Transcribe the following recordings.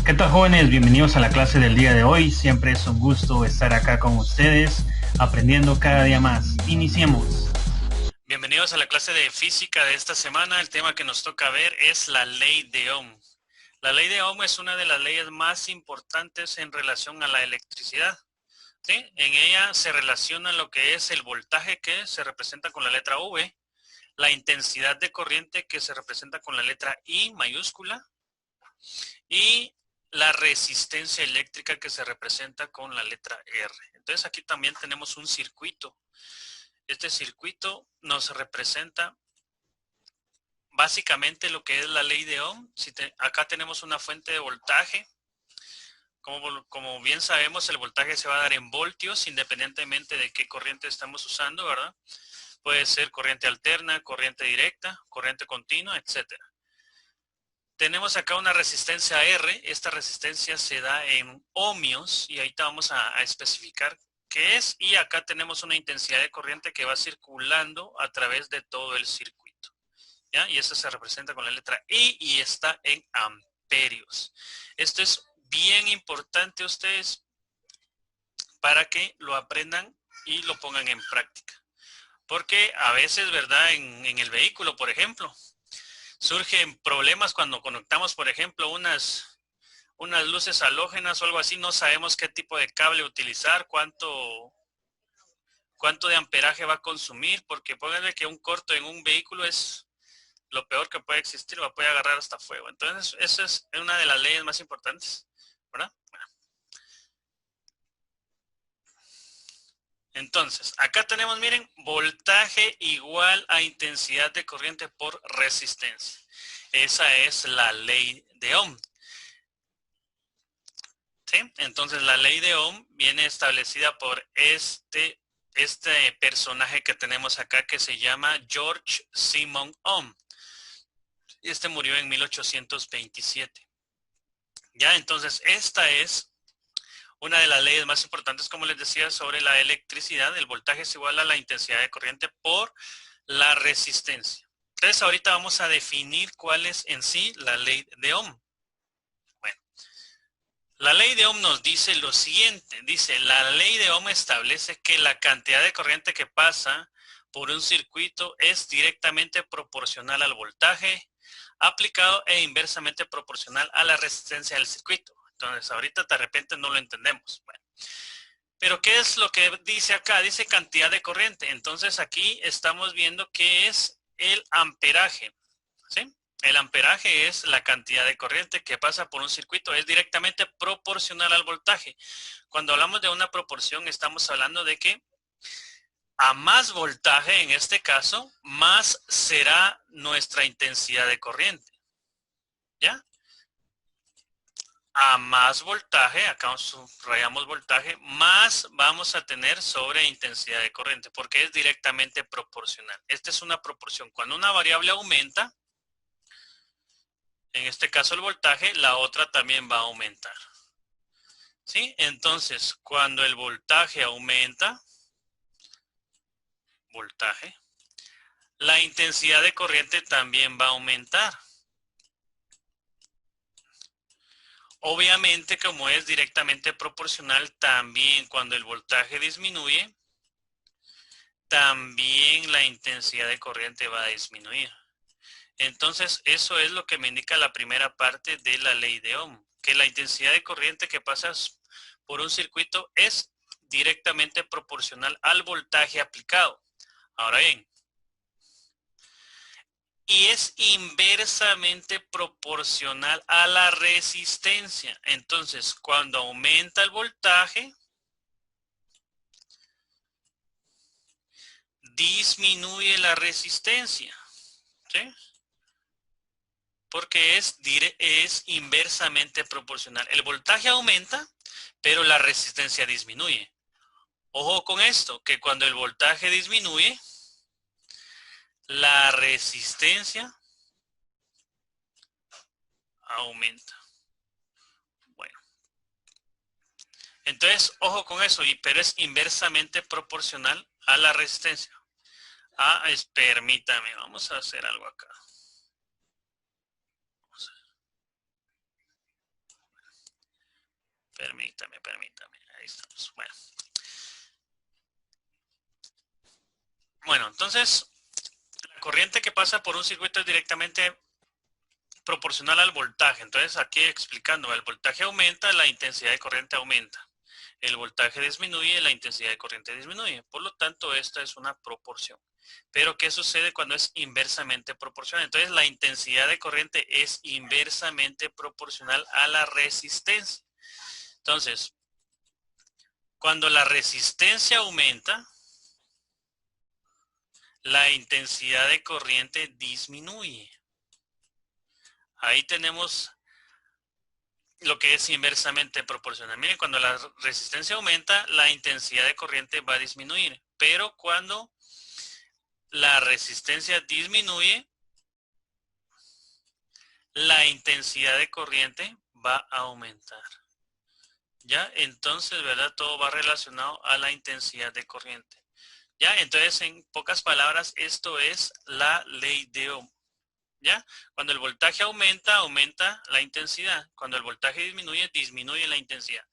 ¿Qué tal, jóvenes? Bienvenidos a la clase del día de hoy. Siempre es un gusto estar acá con ustedes, aprendiendo cada día más. Iniciemos. Bienvenidos a la clase de física de esta semana. El tema que nos toca ver es la ley de Ohm. La ley de Ohm es una de las leyes más importantes en relación a la electricidad, ¿sí? En ella se relaciona lo que es el voltaje, que se representa con la letra V, la intensidad de corriente, que se representa con la letra I mayúscula, y la resistencia eléctrica, que se representa con la letra R. Entonces aquí también tenemos un circuito. Este circuito nos representa básicamente lo que es la ley de Ohm. Acá tenemos una fuente de voltaje. Como bien sabemos, el voltaje se va a dar en voltios independientemente de qué corriente estamos usando, ¿verdad? Puede ser corriente alterna, corriente directa, corriente continua, etcétera. Tenemos acá una resistencia R. Esta resistencia se da en ohmios y ahorita vamos a especificar qué es. Y acá tenemos una intensidad de corriente que va circulando a través de todo el circuito, ¿ya? Y eso se representa con la letra I y está en amperios. Esto es bien importante ustedes para que lo aprendan y lo pongan en práctica. Porque a veces, ¿verdad? En el vehículo, por ejemplo, surgen problemas cuando conectamos, por ejemplo, unas luces halógenas o algo así. No sabemos qué tipo de cable utilizar, cuánto de amperaje va a consumir, porque pónganle que un corto en un vehículo es lo peor que puede existir, puede agarrar hasta fuego. Entonces, esa es una de las leyes más importantes, ¿verdad? Bueno. Entonces, acá tenemos, miren, voltaje igual a intensidad de corriente por resistencia. Esa es la ley de Ohm, ¿sí? Entonces, la ley de Ohm viene establecida por este personaje que tenemos acá, que se llama George Simon Ohm. Este murió en 1827. Ya, entonces, esta es una de las leyes más importantes, como les decía, sobre la electricidad. El voltaje es igual a la intensidad de corriente por la resistencia. Entonces, ahorita vamos a definir cuál es en sí la ley de Ohm. Bueno, la ley de Ohm nos dice lo siguiente. Dice, la ley de Ohm establece que la cantidad de corriente que pasa por un circuito es directamente proporcional al voltaje aplicado e inversamente proporcional a la resistencia del circuito. Entonces, ahorita de repente no lo entendemos. Bueno, pero ¿qué es lo que dice acá? Dice cantidad de corriente. Entonces, aquí estamos viendo qué es el amperaje, ¿sí? El amperaje es la cantidad de corriente que pasa por un circuito. Es directamente proporcional al voltaje. Cuando hablamos de una proporción, estamos hablando de que a más voltaje, en este caso, más será nuestra intensidad de corriente, ¿ya? A más voltaje, acá subrayamos voltaje, más vamos a tener sobre intensidad de corriente, porque es directamente proporcional. Esta es una proporción. Cuando una variable aumenta, en este caso el voltaje, la otra también va a aumentar, ¿sí? Entonces, cuando el voltaje aumenta, voltaje, la intensidad de corriente también va a aumentar. Obviamente, como es directamente proporcional, también cuando el voltaje disminuye, también la intensidad de corriente va a disminuir. Entonces, eso es lo que me indica la primera parte de la ley de Ohm, que la intensidad de corriente que pasas por un circuito es directamente proporcional al voltaje aplicado. Ahora bien, y es inversamente proporcional a la resistencia. Entonces, cuando aumenta el voltaje, disminuye la resistencia, ¿sí? Porque es inversamente proporcional. El voltaje aumenta, pero la resistencia disminuye. Ojo con esto, que cuando el voltaje disminuye, la resistencia aumenta. Bueno, entonces, ojo con eso, pero es inversamente proporcional a la resistencia. Permítame, vamos a hacer algo acá. Permítame. Ahí estamos. Bueno, entonces, la corriente que pasa por un circuito es directamente proporcional al voltaje. Entonces, aquí explicando, el voltaje aumenta, la intensidad de corriente aumenta. El voltaje disminuye, la intensidad de corriente disminuye. Por lo tanto, esta es una proporción. Pero, ¿qué sucede cuando es inversamente proporcional? Entonces, la intensidad de corriente es inversamente proporcional a la resistencia. Entonces, cuando la resistencia aumenta, la intensidad de corriente disminuye. Ahí tenemos lo que es inversamente proporcional. Miren, cuando la resistencia aumenta, la intensidad de corriente va a disminuir. Pero cuando la resistencia disminuye, la intensidad de corriente va a aumentar. ¿Ya? Entonces, ¿verdad? Todo va relacionado a la intensidad de corriente. ¿Ya? Entonces, en pocas palabras, esto es la ley de Ohm. ¿Ya? Cuando el voltaje aumenta, aumenta la intensidad. Cuando el voltaje disminuye, disminuye la intensidad.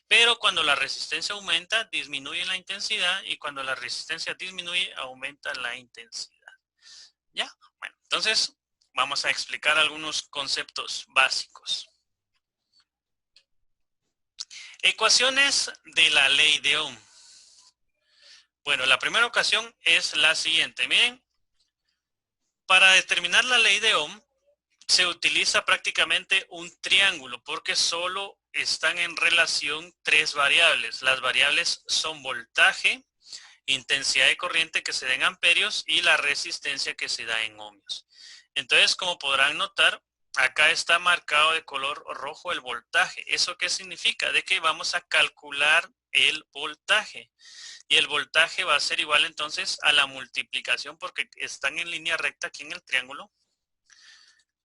Pero cuando la resistencia aumenta, disminuye la intensidad. Y cuando la resistencia disminuye, aumenta la intensidad. ¿Ya? Bueno, entonces vamos a explicar algunos conceptos básicos. Ecuaciones de la ley de Ohm. Bueno, la primera ocasión es la siguiente. Miren, para determinar la ley de Ohm, se utiliza prácticamente un triángulo porque solo están en relación tres variables. Las variables son voltaje, intensidad de corriente que se da en amperios y la resistencia que se da en ohmios. Entonces, como podrán notar, acá está marcado de color rojo el voltaje. ¿Eso qué significa? De que vamos a calcular el voltaje. Y el voltaje va a ser igual entonces a la multiplicación, porque están en línea recta aquí en el triángulo,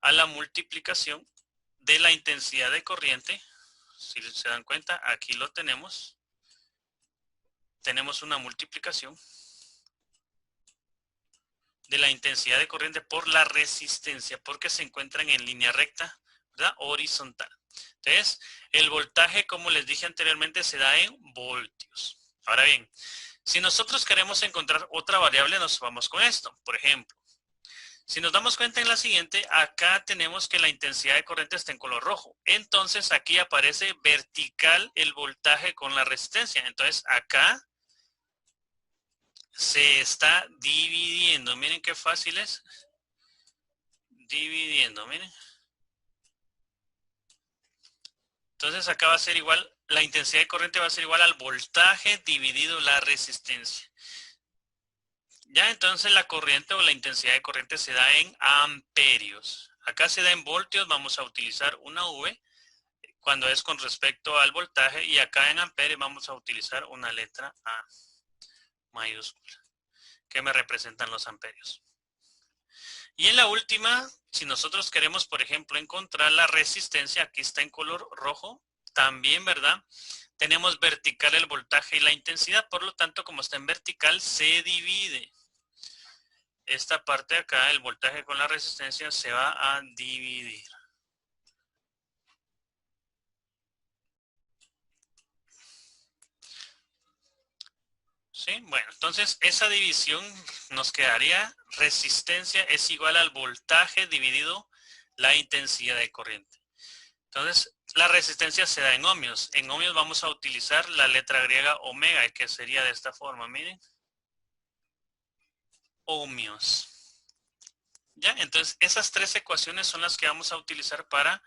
a la multiplicación de la intensidad de corriente. Si se dan cuenta, aquí lo tenemos. Tenemos una multiplicación de la intensidad de corriente por la resistencia, porque se encuentran en línea recta, ¿verdad? Horizontal. Entonces, el voltaje, como les dije anteriormente, se da en voltios. Ahora bien, si nosotros queremos encontrar otra variable, nos vamos con esto. Por ejemplo, si nos damos cuenta en la siguiente, acá tenemos que la intensidad de corriente está en color rojo. Entonces, aquí aparece vertical el voltaje con la resistencia. Entonces, acá se está dividiendo. Miren qué fácil es. Dividiendo, miren. Entonces acá va a ser igual, la intensidad de corriente va a ser igual al voltaje dividido la resistencia. Ya, entonces la corriente o la intensidad de corriente se da en amperios. Acá se da en voltios, vamos a utilizar una V cuando es con respecto al voltaje, y acá en amperios vamos a utilizar una letra A mayúscula, que me representan los amperios. Y en la última, si nosotros queremos, por ejemplo, encontrar la resistencia, aquí está en color rojo, también, ¿verdad? Tenemos vertical el voltaje y la intensidad, por lo tanto, como está en vertical, se divide. Esta parte de acá, el voltaje con la resistencia, se va a dividir. ¿Sí? Bueno, entonces esa división nos quedaría resistencia es igual al voltaje dividido la intensidad de corriente. Entonces, la resistencia se da en ohmios. En ohmios vamos a utilizar la letra griega omega, que sería de esta forma, miren. Ohmios. ¿Ya? Entonces, esas tres ecuaciones son las que vamos a utilizar para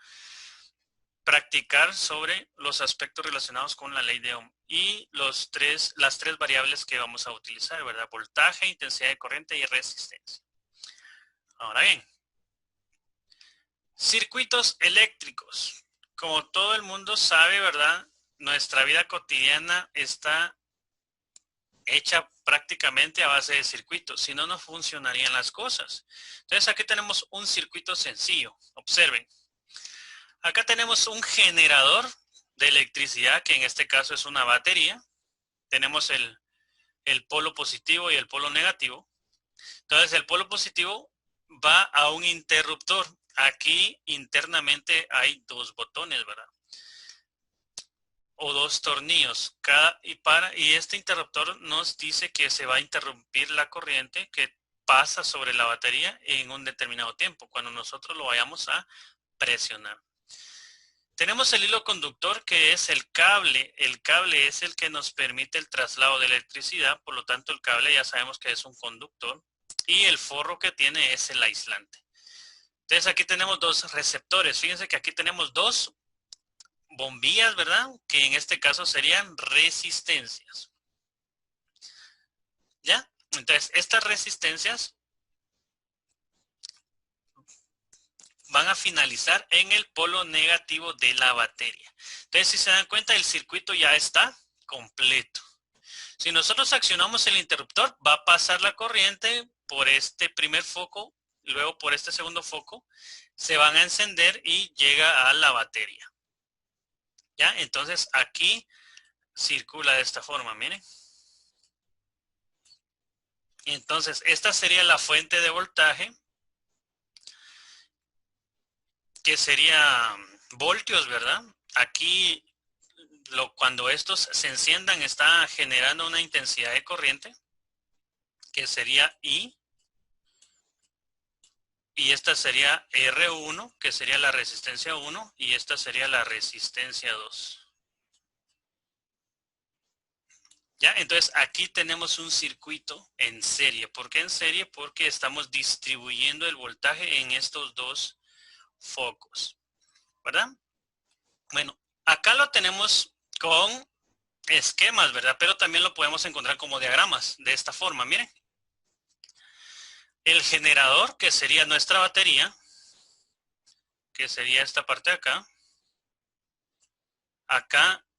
practicar sobre los aspectos relacionados con la ley de Ohm y las tres variables que vamos a utilizar, ¿verdad? Voltaje, intensidad de corriente y resistencia. Ahora bien, circuitos eléctricos. Como todo el mundo sabe, ¿verdad? Nuestra vida cotidiana está hecha prácticamente a base de circuitos, si no, no funcionarían las cosas. Entonces aquí tenemos un circuito sencillo. Observen. Acá tenemos un generador de electricidad, que en este caso es una batería. Tenemos el polo positivo y el polo negativo. Entonces el polo positivo va a un interruptor. Aquí internamente hay dos botones, ¿verdad? o 2 tornillos. Y este interruptor nos dice que se va a interrumpir la corriente que pasa sobre la batería en un determinado tiempo, cuando nosotros lo vayamos a presionar. Tenemos el hilo conductor, que es el cable. El cable es el que nos permite el traslado de electricidad, por lo tanto el cable ya sabemos que es un conductor. Y el forro que tiene es el aislante. Entonces aquí tenemos 2 receptores. Fíjense que aquí tenemos 2 bombillas, ¿verdad? Que en este caso serían resistencias. ¿Ya? Entonces estas resistencias van a finalizar en el polo negativo de la batería. Entonces, si se dan cuenta, el circuito ya está completo. Si nosotros accionamos el interruptor, va a pasar la corriente por este primer foco, luego por este segundo foco, se van a encender y llega a la batería. ¿Ya? Entonces, aquí circula de esta forma, miren. Entonces, esta sería la fuente de voltaje, que sería voltios, ¿verdad? Aquí, cuando estos se enciendan, está generando una intensidad de corriente, que sería I. Y esta sería R1, que sería la resistencia 1, y esta sería la resistencia 2. ¿Ya? Entonces, aquí tenemos un circuito en serie. ¿Por qué en serie? Porque estamos distribuyendo el voltaje en estos 2 focos, ¿verdad? Bueno, acá lo tenemos con esquemas, ¿verdad? Pero también lo podemos encontrar como diagramas de esta forma. Miren, el generador, que sería nuestra batería, que sería esta parte de acá.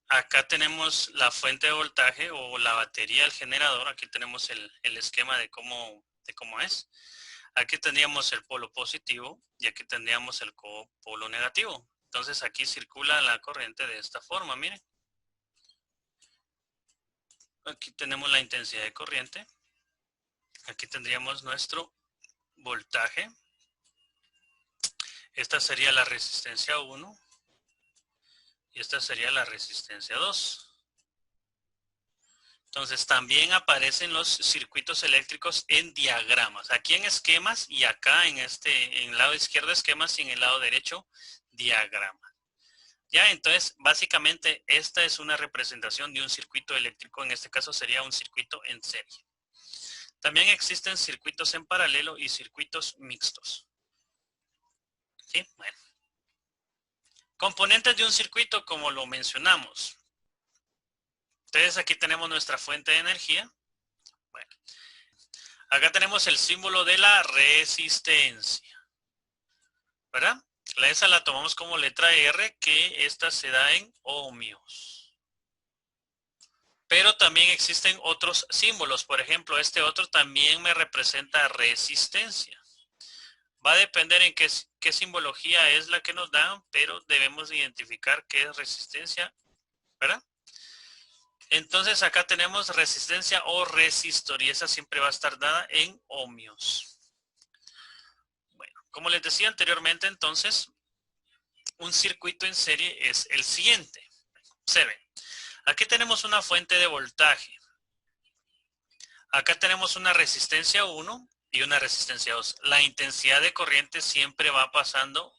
Acá tenemos la fuente de voltaje o la batería del generador. Aquí tenemos el esquema de cómo es. Aquí tendríamos el polo positivo y aquí tendríamos el polo negativo. Entonces aquí circula la corriente de esta forma, miren. Aquí tenemos la intensidad de corriente. Aquí tendríamos nuestro voltaje. Esta sería la resistencia 1 y esta sería la resistencia 2. Entonces también aparecen los circuitos eléctricos en diagramas. Aquí en esquemas y acá en el lado izquierdo esquemas y en el lado derecho diagrama. Ya, entonces básicamente esta es una representación de un circuito eléctrico. En este caso sería un circuito en serie. También existen circuitos en paralelo y circuitos mixtos. ¿Sí? Bueno. Componentes de un circuito, como lo mencionamos. Entonces aquí tenemos nuestra fuente de energía. Bueno, acá tenemos el símbolo de la resistencia, ¿verdad? Esa la tomamos como letra R, que esta se da en ohmios. Pero también existen otros símbolos. Por ejemplo, este otro también me representa resistencia. Va a depender en qué simbología es la que nos dan, pero debemos identificar qué es resistencia, ¿verdad? Entonces acá tenemos resistencia o resistor y esa siempre va a estar dada en ohmios. Bueno, como les decía anteriormente, entonces, un circuito en serie es el siguiente. Observen, aquí tenemos una fuente de voltaje. Acá tenemos una resistencia 1 y una resistencia 2. La intensidad de corriente siempre va pasando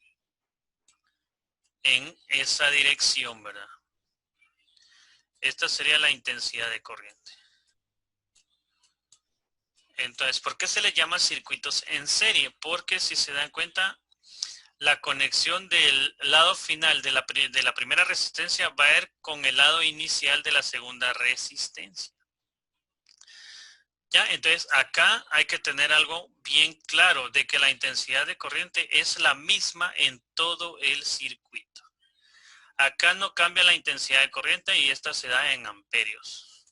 en esa dirección, ¿verdad? Esta sería la intensidad de corriente. Entonces, ¿por qué se le llama circuitos en serie? Porque si se dan cuenta, la conexión del lado final de la primera resistencia va a ir con el lado inicial de la segunda resistencia. ¿Ya? Entonces, acá hay que tener algo bien claro de que la intensidad de corriente es la misma en todo el circuito. Acá no cambia la intensidad de corriente y esta se da en amperios.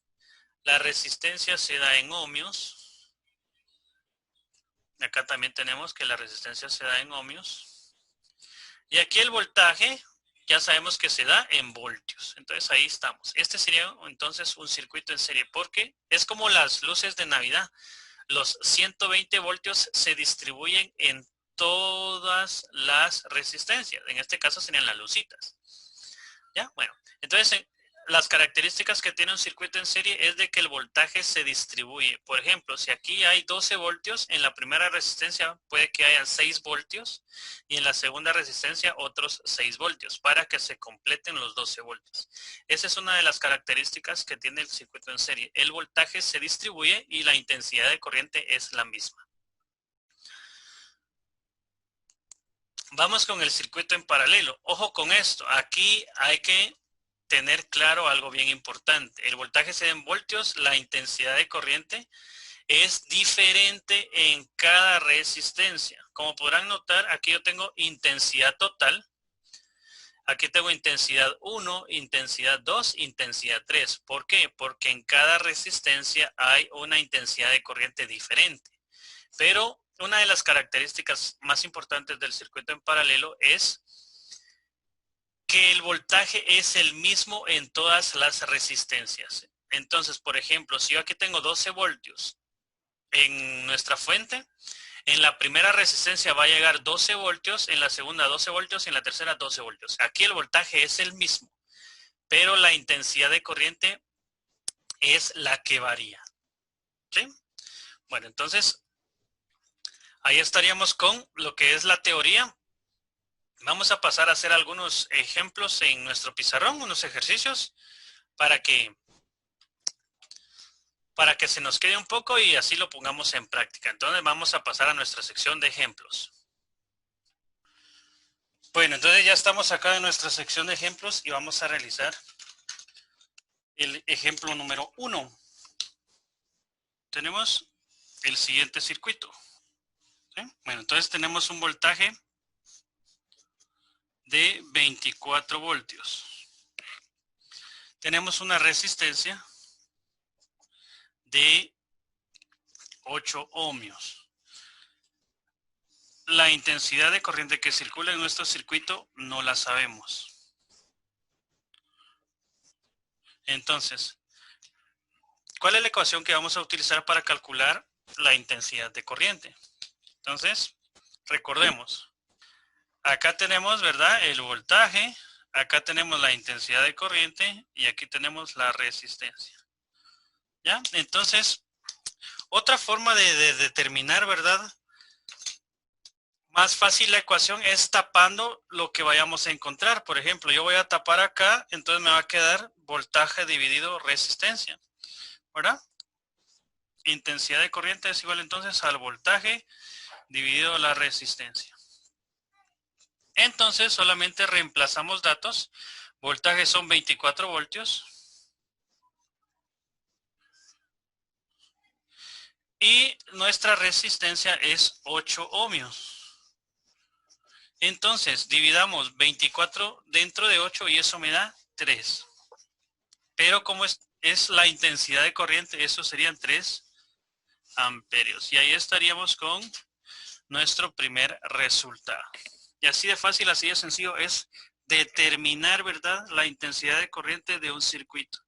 La resistencia se da en ohmios. Acá también tenemos que la resistencia se da en ohmios. Y aquí el voltaje ya sabemos que se da en voltios. Entonces ahí estamos. Este sería entonces un circuito en serie porque es como las luces de Navidad. Los 120 voltios se distribuyen en todas las resistencias. En este caso serían las lucitas. ¿Ya? Bueno, entonces las características que tiene un circuito en serie es de que el voltaje se distribuye. Por ejemplo, si aquí hay 12 voltios, en la primera resistencia puede que hayan 6 voltios y en la segunda resistencia otros 6 voltios para que se completen los 12 voltios. Esa es una de las características que tiene el circuito en serie. El voltaje se distribuye y la intensidad de corriente es la misma. Vamos con el circuito en paralelo. Ojo con esto. Aquí hay que tener claro algo bien importante. El voltaje se da en voltios, la intensidad de corriente es diferente en cada resistencia. Como podrán notar, aquí yo tengo intensidad total. Aquí tengo intensidad 1, intensidad 2, intensidad 3. ¿Por qué? Porque en cada resistencia hay una intensidad de corriente diferente. Pero una de las características más importantes del circuito en paralelo es que el voltaje es el mismo en todas las resistencias. Entonces, por ejemplo, si yo aquí tengo 12 voltios en nuestra fuente, en la primera resistencia va a llegar 12 voltios, en la segunda 12 voltios y en la tercera 12 voltios. Aquí el voltaje es el mismo, pero la intensidad de corriente es la que varía. ¿Sí? Bueno, entonces, ahí estaríamos con lo que es la teoría. Vamos a pasar a hacer algunos ejemplos en nuestro pizarrón, unos ejercicios, para que se nos quede un poco y así lo pongamos en práctica. Entonces vamos a pasar a nuestra sección de ejemplos. Bueno, entonces ya estamos acá en nuestra sección de ejemplos y vamos a realizar el ejemplo número 1. Tenemos el siguiente circuito. ¿Sí? Bueno, entonces tenemos un voltaje de 24 voltios. Tenemos una resistencia de 8 ohmios. La intensidad de corriente que circula en nuestro circuito no la sabemos. Entonces, ¿cuál es la ecuación que vamos a utilizar para calcular la intensidad de corriente? Entonces, recordemos. Acá tenemos, ¿verdad?, el voltaje, acá tenemos la intensidad de corriente y aquí tenemos la resistencia. ¿Ya? Entonces, otra forma de determinar, ¿verdad?, más fácil la ecuación es tapando lo que vayamos a encontrar. Por ejemplo, yo voy a tapar acá, entonces me va a quedar voltaje dividido resistencia, ¿verdad? Intensidad de corriente es igual entonces al voltaje dividido la resistencia. Entonces solamente reemplazamos datos. Voltaje son 24 voltios. Y nuestra resistencia es 8 ohmios. Entonces dividamos 24 dentro de 8 y eso me da 3. Pero como es la intensidad de corriente, eso serían 3 amperios. Y ahí estaríamos con nuestro primer resultado. Y así de fácil, así de sencillo es determinar, ¿verdad?, la intensidad de corriente de un circuito.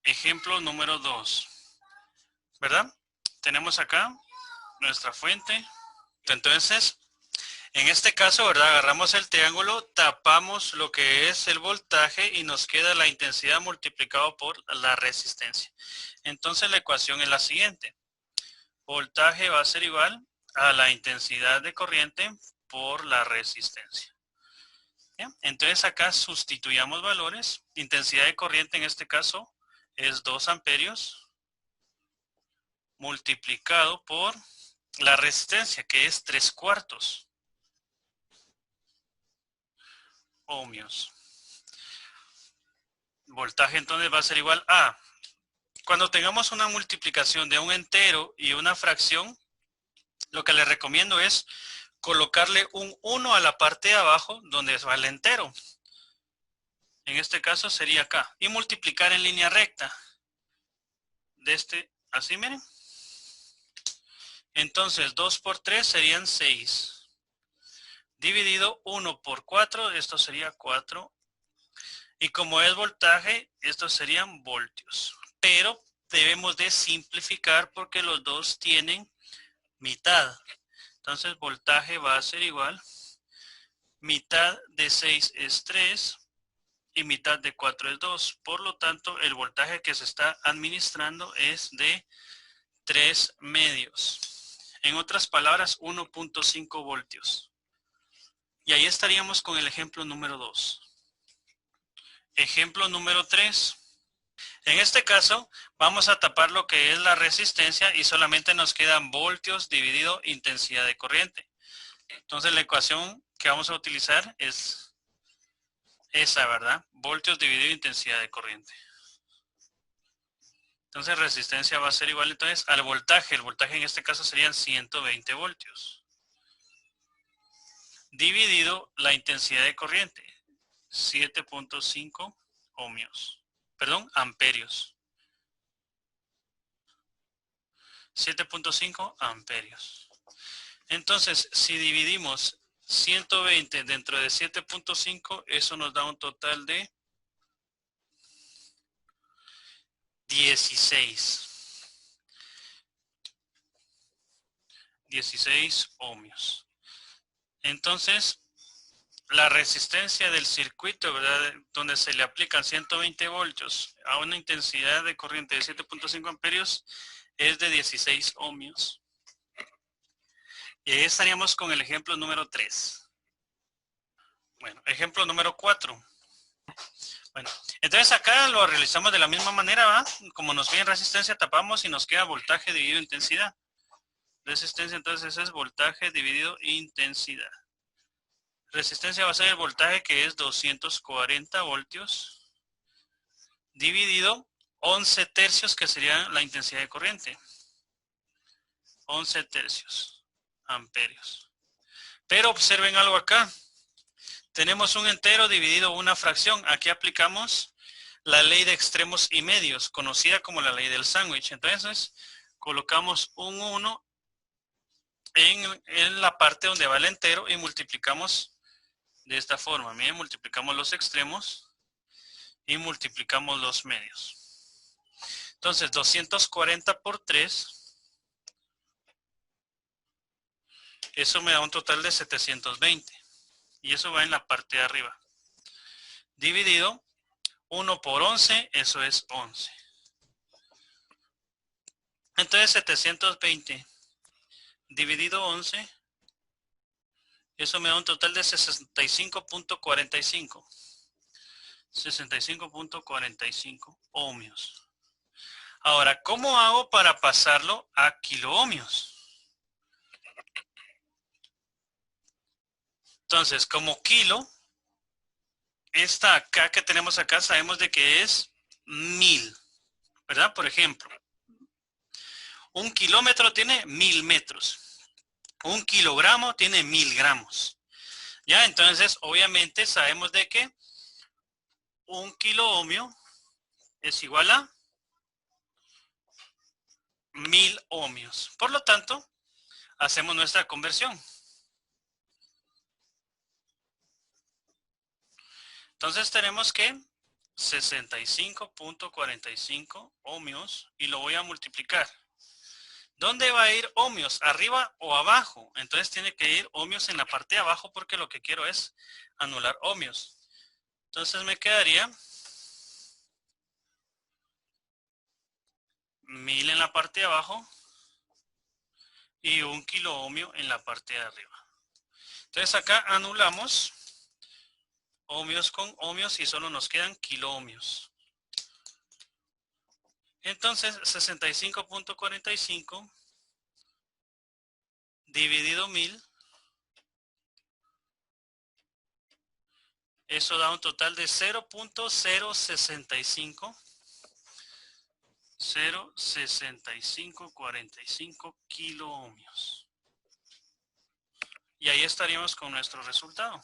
Ejemplo número 2. ¿Verdad? Tenemos acá nuestra fuente. Entonces, en este caso, ¿verdad?, agarramos el triángulo, tapamos lo que es el voltaje y nos queda la intensidad multiplicado por la resistencia. Entonces, la ecuación es la siguiente. Voltaje va a ser igual a la intensidad de corriente por la resistencia. ¿Bien? Entonces acá sustituyamos valores. Intensidad de corriente en este caso es 2 amperios multiplicado por la resistencia, que es 3/4 ohmios. Voltaje entonces va a ser igual a, cuando tengamos una multiplicación de un entero y una fracción, lo que les recomiendo es colocarle un 1 a la parte de abajo donde va el entero. En este caso sería acá. Y multiplicar en línea recta. De este, así miren. Entonces 2 por 3 serían 6. Dividido 1 por 4, esto sería 4. Y como es voltaje, estos serían voltios. Pero debemos de simplificar porque los dos tienen mitad. Entonces voltaje va a ser igual. Mitad de 6 es 3. y mitad de 4 es 2. Por lo tanto, el voltaje que se está administrando es de 3 medios. En otras palabras, 1.5 voltios. Y ahí estaríamos con el ejemplo número 2. Ejemplo número 3. En este caso, vamos a tapar lo que es la resistencia y solamente nos quedan voltios dividido intensidad de corriente. Entonces, la ecuación que vamos a utilizar es esa, ¿verdad? Voltios dividido intensidad de corriente. Entonces, resistencia va a ser igual entonces al voltaje. El voltaje en este caso serían 120 voltios. Dividido la intensidad de corriente, 7.5 ohmios. Perdón, amperios. 7.5 amperios. Entonces, si dividimos 120 dentro de 7.5, eso nos da un total de 16 ohmios. Entonces, la resistencia del circuito, ¿verdad?, donde se le aplican 120 voltios a una intensidad de corriente de 7.5 amperios es de 16 ohmios. Y ahí estaríamos con el ejemplo número 3. Bueno, ejemplo número 4. Bueno, entonces acá lo realizamos de la misma manera, ¿va? Como nos queda resistencia, tapamos y nos queda voltaje dividido intensidad. Resistencia, entonces es voltaje dividido intensidad. Resistencia va a ser el voltaje, que es 240 voltios, dividido 11 tercios, que sería la intensidad de corriente. 11 tercios amperios. Pero observen algo acá. Tenemos un entero dividido una fracción. Aquí aplicamos la ley de extremos y medios, conocida como la ley del sándwich. Entonces, colocamos un 1 en la parte donde va el entero y multiplicamos de esta forma. Miren, multiplicamos los extremos y multiplicamos los medios. Entonces, 240 por 3. Eso me da un total de 720. Y eso va en la parte de arriba. Dividido 1 por 11, eso es 11. Entonces 720 dividido 11, eso me da un total de 65.45. 65.45 ohmios. Ahora, ¿cómo hago para pasarlo a kiloohmios? Entonces, como kilo, esta acá que tenemos acá, sabemos de que es 1000, ¿verdad? Por ejemplo, un kilómetro tiene 1000 metros. Un kilogramo tiene 1000 gramos. Ya, entonces, obviamente, sabemos de que un kiloohmio es igual a 1000 ohmios. Por lo tanto, hacemos nuestra conversión. Entonces tenemos que 65.45 ohmios y lo voy a multiplicar. ¿Dónde va a ir ohmios? ¿Arriba o abajo? Entonces tiene que ir ohmios en la parte de abajo porque lo que quiero es anular ohmios. Entonces me quedaría 1000 en la parte de abajo y un kiloohmio en la parte de arriba. Entonces acá anulamos ohmios con ohmios y solo nos quedan kiloohmios. Entonces 65.45 dividido 1000, eso da un total de 0.065 kiloohmios. Y ahí estaríamos con nuestro resultado.